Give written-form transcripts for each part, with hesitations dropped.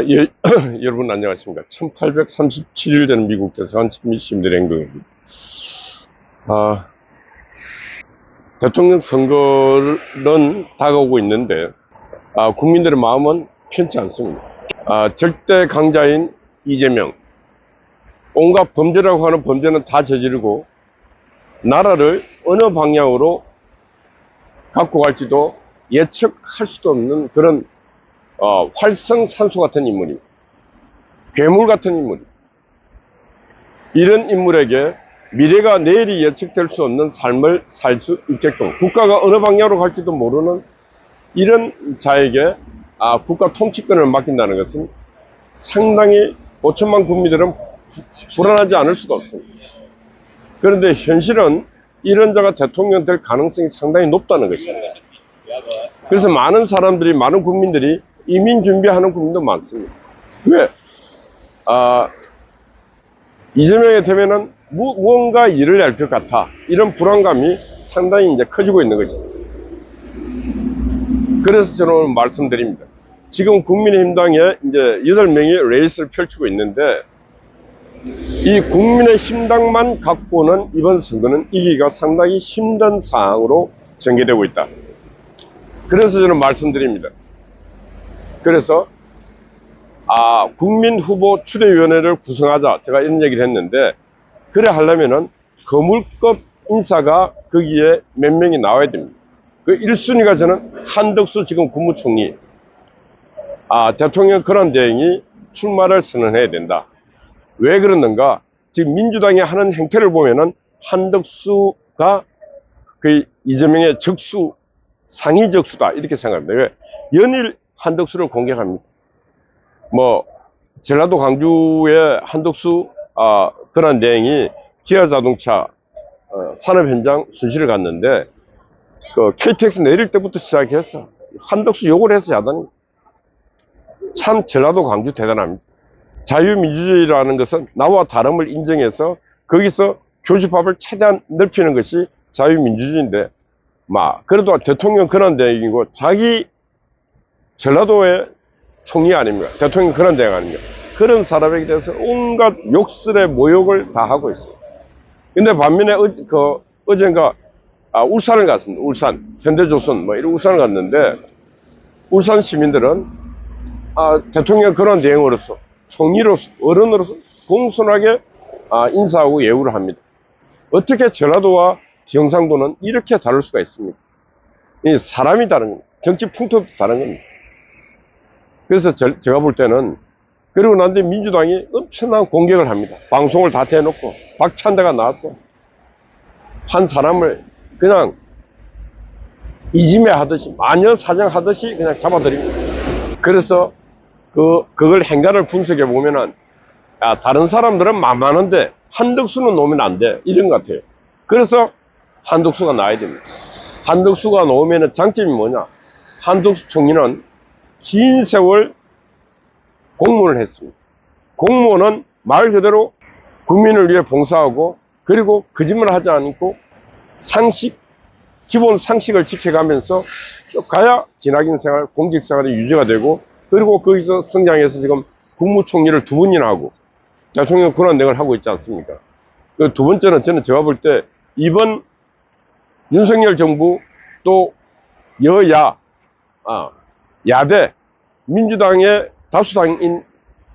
예, 여러분 안녕하십니까. 1837일 되는 미국 대사관 시민들의 행동입니다. 대통령 선거는 다가오고 있는데, 국민들의 마음은 편치 않습니다. 절대 강자인 이재명, 온갖 범죄라고 하는 범죄는 다 저지르고, 나라를 어느 방향으로 갖고 갈지도 예측할 수도 없는 그런 활성산소 같은 인물입니다. 괴물 같은 인물. 이런 인물에게 미래가 내일이 예측될 수 없는 삶을 살 수 있게끔 국가가 어느 방향으로 갈지도 모르는 이런 자에게 국가 통치권을 맡긴다는 것은 상당히 5천만 국민들은 불안하지 않을 수가 없습니다. 그런데 현실은 이런 자가 대통령 될 가능성이 상당히 높다는 것입니다. 그래서 많은 사람들이, 많은 국민들이 이민 준비하는 국민도 많습니다. 왜? 이재명이 되면은 무언가 일을 할 것 같아. 이런 불안감이 상당히 이제 커지고 있는 것이죠. 그래서 저는 오늘 말씀드립니다. 지금 국민의힘당에 이제 8명이 레이스를 펼치고 있는데, 이 국민의힘당만 갖고는 이번 선거는 이기기가 상당히 힘든 상황으로 전개되고 있다. 그래서 저는 말씀드립니다. 그래서 국민 후보 추대위원회를 구성하자, 제가 이런 얘기를 했는데, 그래 하려면은 거물급 인사가 거기에 몇 명이 나와야 됩니다. 그 1순위가 저는 한덕수 지금 국무총리, 대통령 권한대행이 출마를 선언해야 된다. 왜 그러는가? 지금 민주당이 하는 행태를 보면은 한덕수가 그 이재명의 적수, 상위 적수다, 이렇게 생각합니다. 왜? 연일 한덕수를 공격합니다. 전라도 광주의 한덕수 권한대행이 기아자동차 산업 현장 순실을 갔는데, 그 KTX 내릴 때부터 시작해서 한덕수 욕을 해서 야단이. 참 전라도 광주 대단합니다. 자유민주주의라는 것은 나와 다름을 인정해서 거기서 교집합을 최대한 넓히는 것이 자유민주주의인데, 그래도 대통령 권한대행이고 자기 전라도의 총리 아닙니까? 대통령 권한대행 아닙니까? 그런 사람에게 대해서 온갖 욕설의 모욕을 다 하고 있어요. 근데 반면에 어젠가 울산을 갔습니다. 울산, 현대조선 이런 울산을 갔는데, 울산 시민들은 대통령 권한대행으로서, 총리로서, 어른으로서 공손하게 인사하고 예우를 합니다. 어떻게 전라도와 경상도는 이렇게 다를 수가 있습니까? 이 사람이 다른 겁니다. 정치 풍토도 다른 겁니다. 그래서 제가 볼 때는, 그리고 난 뒤에 민주당이 엄청난 공격을 합니다. 방송을 다 대놓고 박찬대가 나왔어. 한 사람을 그냥 이지매 하듯이, 마녀 사냥하듯이 그냥 잡아들입니다. 그래서 그걸 행간을 분석해 보면은, 다른 사람들은 만만한데 한덕수는 놓으면 안 돼, 이런 것 같아요. 그래서 한덕수가 나와야 됩니다. 한덕수가 나오면 장점이 뭐냐? 한덕수 총리는 긴 세월 공무원을 했습니다. 공무원은 말 그대로 국민을 위해 봉사하고, 그리고 거짓말 하지 않고 기본 상식을 지켜가면서 쭉 가야 기나긴 생활, 공직 생활이 유지가 되고, 그리고 거기서 성장해서 지금 국무총리를 2번이나 하고 대통령 권한대행을 하고 있지 않습니까? 그 두 번째는 제가 볼 때 이번 윤석열 정부, 또 여야, 야대, 민주당의 다수당인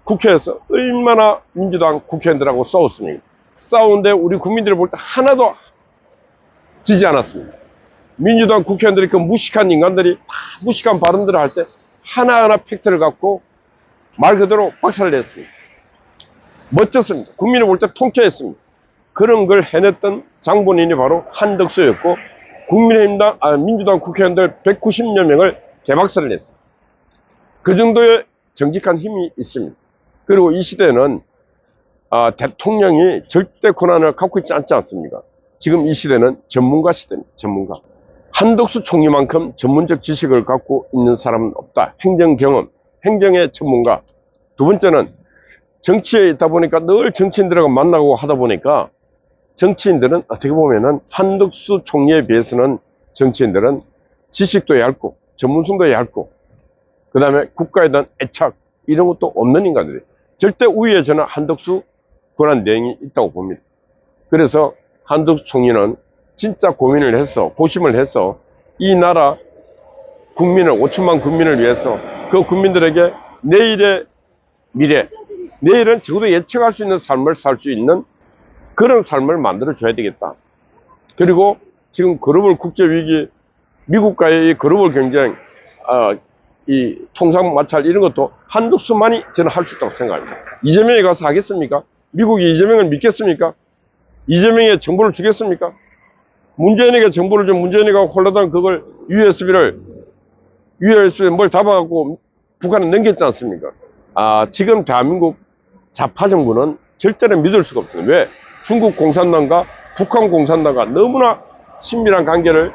국회에서 얼마나 민주당 국회의원들하고 싸웠습니까? 싸우는데 우리 국민들이 볼 때 하나도 지지 않았습니다. 민주당 국회의원들이, 그 무식한 인간들이 다 무식한 발언들을 할 때 하나하나 팩트를 갖고 말 그대로 박살을 냈습니다. 멋졌습니다. 국민이 볼 때 통쾌했습니다. 그런 걸 해냈던 장본인이 바로 한덕수였고, 민주당 국회의원들 190여 명을 개박살을 냈습니다. 그 정도의 정직한 힘이 있습니다. 그리고 이 시대는 대통령이 절대 권한을 갖고 있지 않지 않습니까? 지금 이 시대는 전문가 시대입니다. 전문가. 한덕수 총리만큼 전문적 지식을 갖고 있는 사람은 없다. 행정 경험, 행정의 전문가. 두 번째는 정치에 있다 보니까 늘 정치인들하고 만나고 하다 보니까, 정치인들은 어떻게 보면은 한덕수 총리에 비해서는 정치인들은 지식도 얇고 전문성도 얇고, 그 다음에 국가에 대한 애착, 이런 것도 없는 인간들이 절대 우위에 저는 한덕수 권한대행이 있다고 봅니다. 그래서 한덕수 총리는 진짜 고민을 해서 고심을 해서 이 나라 국민을 5천만 국민을 위해서 그 국민들에게 내일의 미래, 내일은 적어도 예측할 수 있는 삶을 살 수 있는 그런 삶을 만들어 줘야 되겠다. 그리고 지금 글로벌 국제 위기, 미국과의 이 글로벌 경쟁, 이 통상 마찰 이런 것도 한덕수만이 저는 할 수 있다고 생각합니다. 이재명이 가서 하겠습니까? 미국이 이재명을 믿겠습니까? 이재명의 정보를 주겠습니까? 문재인에게 정보를 준 문재인이가 홀라당 그걸 USB에 뭘 담아갖고 북한에 넘겼지 않습니까? 지금 대한민국 좌파 정부는 절대로 믿을 수가 없습니다. 왜? 중국 공산당과 북한 공산당과 너무나 친밀한 관계를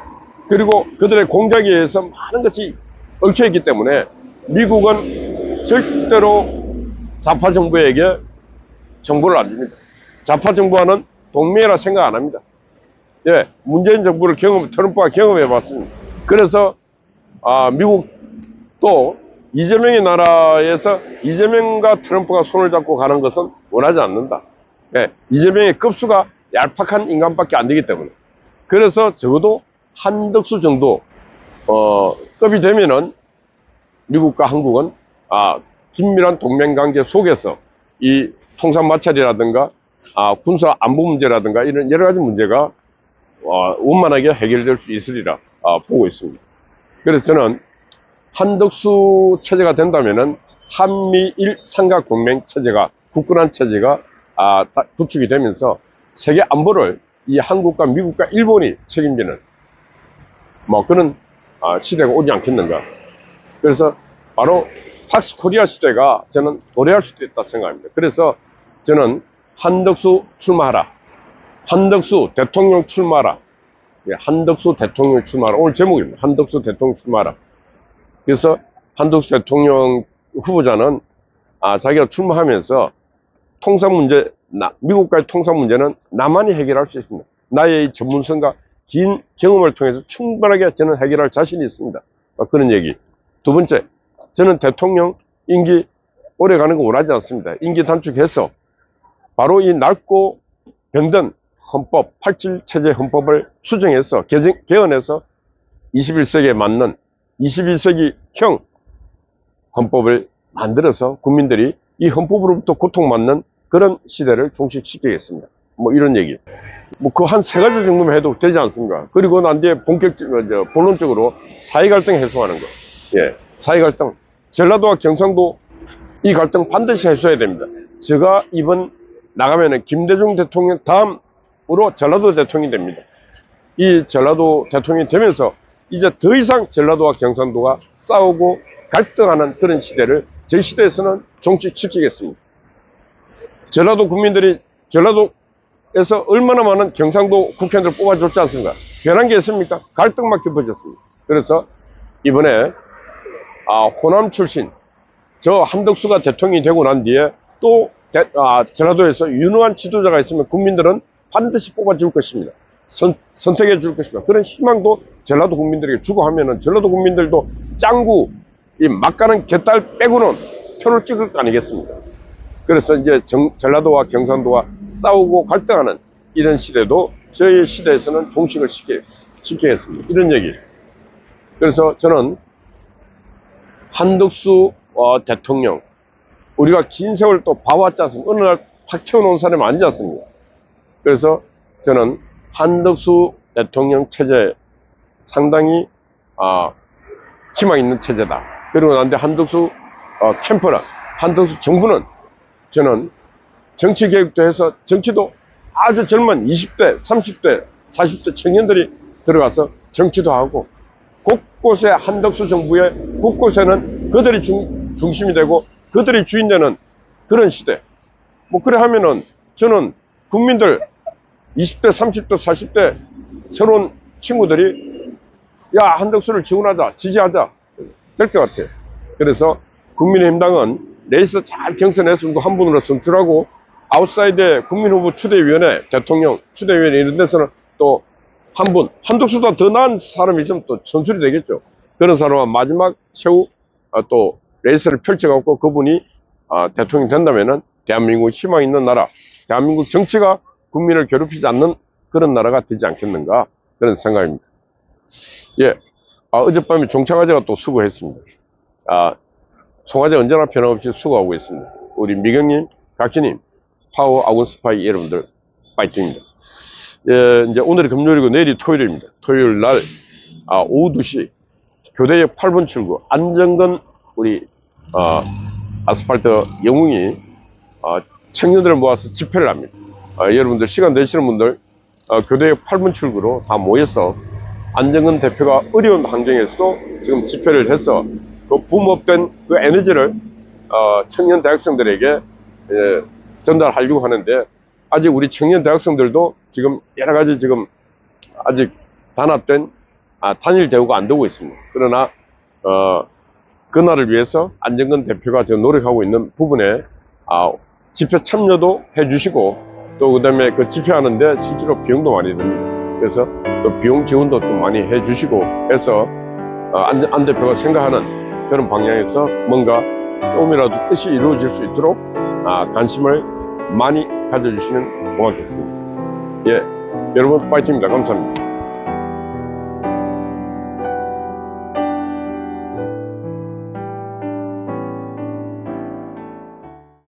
그리고 그들의 공작에 의해서 많은 것이 얽혀있기 때문에 미국은 절대로 좌파 정부에게 정보를 안 줍니다. 좌파 정부와는 동맹이라 생각 안 합니다. 예, 문재인 정부를 트럼프가 경험해 봤습니다. 그래서 미국도 이재명의 나라에서 이재명과 트럼프가 손을 잡고 가는 것은 원하지 않는다. 예, 이재명의 급수가 얄팍한 인간밖에 안 되기 때문에. 그래서 적어도 한덕수 정도 급이 되면은 미국과 한국은 긴밀한 동맹관계 속에서 이 통상 마찰이라든가 군사 안보 문제라든가 이런 여러 가지 문제가 원만하게 해결될 수 있으리라 보고 있습니다. 그래서 저는 한덕수 체제가 된다면은 한미일 삼각동맹 체제가 굳건한 체제가 구축이 되면서 세계 안보를 이 한국과 미국과 일본이 책임지는 뭐 그런 시대가 오지 않겠는가. 그래서 바로 팍스 코리아 시대가 저는 도래할 수도 있다 생각합니다. 그래서 저는 한덕수 출마하라. 한덕수 대통령 출마하라. 예, 한덕수 대통령 출마하라. 오늘 제목입니다. 한덕수 대통령 출마하라. 그래서 한덕수 대통령 후보자는 자기가 출마하면서 통상 문제, 미국과의 통상 문제는 나만이 해결할 수 있습니다. 나의 전문성과 긴 경험을 통해서 충분하게 저는 해결할 자신이 있습니다. 그런 얘기. 두 번째, 저는 대통령 임기 오래 가는 거 원하지 않습니다. 임기 단축해서 바로 이 넓고 병든 헌법, 87체제 헌법을 수정해서 개헌해서 21세기에 맞는 21세기형 헌법을 만들어서 국민들이 이 헌법으로부터 고통받는 그런 시대를 종식시키겠습니다. 뭐 이런 얘기. 뭐 그 한 세 가지 정도만 해도 되지 않습니까? 그리고 난 뒤에 본론적으로 사회갈등 해소하는 거. 예, 사회갈등. 전라도와 경상도 이 갈등 반드시 해소해야 됩니다. 제가 이번 나가면은 김대중 대통령 다음으로 전라도 대통령이 됩니다. 이 전라도 대통령이 되면서 이제 더 이상 전라도와 경상도가 싸우고 갈등하는 그런 시대를 저희 시대에서는 종식시키겠습니다. 전라도 국민들이 전라도에서 얼마나 많은 경상도 국회의원들 뽑아줬지 않습니까? 변한 게 있습니까? 갈등만 깊어졌습니다. 그래서 이번에 호남 출신 저 한덕수가 대통령이 되고 난 뒤에 또 전라도에서 유능한 지도자가 있으면 국민들은 반드시 뽑아줄 것입니다. 선택해 줄 것입니다. 그런 희망도 전라도 국민들에게 주고 하면은 전라도 국민들도 짱구 이 막가는 개딸 빼고는 표를 찍을 거 아니겠습니까? 그래서 이제 전라도와 경상도가 싸우고 갈등하는 이런 시대도 저희 시대에서는 종식을 시키겠습니다. 이런 얘기. 그래서 저는 한덕수 대통령 우리가 긴 세월 또 봐왔지 않습니까? 어느 날 팍 튀어나온 사람이 아니지 않습니까? 그래서 저는 한덕수 대통령 체제 상당히 희망 있는 체제다. 그리고 난데 한덕수 캠프는 한덕수 정부는 저는 정치 개혁도 해서 정치도 아주 젊은 20대, 30대, 40대 청년들이 들어가서 정치도 하고 곳곳에 한덕수 정부의 곳곳에는 그들이 중심이 되고 그들이 주인 되는 그런 시대. 뭐 그래 하면은 저는 국민들 20대, 30대, 40대 새로운 친구들이 야 한덕수를 지원하자, 지지하자 될 것 같아요. 그래서 국민의힘당은 레이스 잘 경선해서 한 분으로 선출하고 아웃사이드의 국민후보 추대위원회, 대통령 추대위원회 이런 데서는 또 한 분, 한덕수보다 더 나은 사람이 좀 또 선출이 되겠죠. 그런 사람은 마지막 최후 또 레이스를 펼쳐갖고 그분이 대통령이 된다면은 대한민국 희망 있는 나라, 대한민국 정치가 국민을 괴롭히지 않는 그런 나라가 되지 않겠는가 그런 생각입니다. 예, 어젯밤에 종차과제가 또 수고했습니다. 송화제 언제나 변함없이 수고하고 있습니다. 우리 미경님, 각기님, 파워 아군스파이 여러분들 파이팅입니다. 예, 이제 오늘이 금요일이고 내일이 토요일입니다. 토요일 날 오후 2시 교대역 8번 출구 안정건 우리 아스팔트 영웅이 청년들을 모아서 집회를 합니다. 여러분들 시간 되시는 분들 교대역 8번 출구로 다 모여서 안정근 대표가 어려운 환경에서도 지금 집회를 해서 그 붐업된 그 에너지를 청년 대학생들에게 전달하려고 하는데 아직 우리 청년 대학생들도 지금 여러 가지 지금 아직 단합된 단일 대우가 안 되고 있습니다. 그러나 그날을 위해서 안정근 대표가 지금 노력하고 있는 부분에 집회 참여도 해주시고 또 그다음에 그 집회하는데 실제로 비용도 많이 듭니다. 그래서 또 비용 지원도 좀 많이 해주시고 해서 안 대표가 생각하는 그런 방향에서 뭔가 조금이라도 뜻이 이루어질 수 있도록 관심을 많이 가져주시면 고맙겠습니다. 예, 여러분 파이팅입니다. 감사합니다.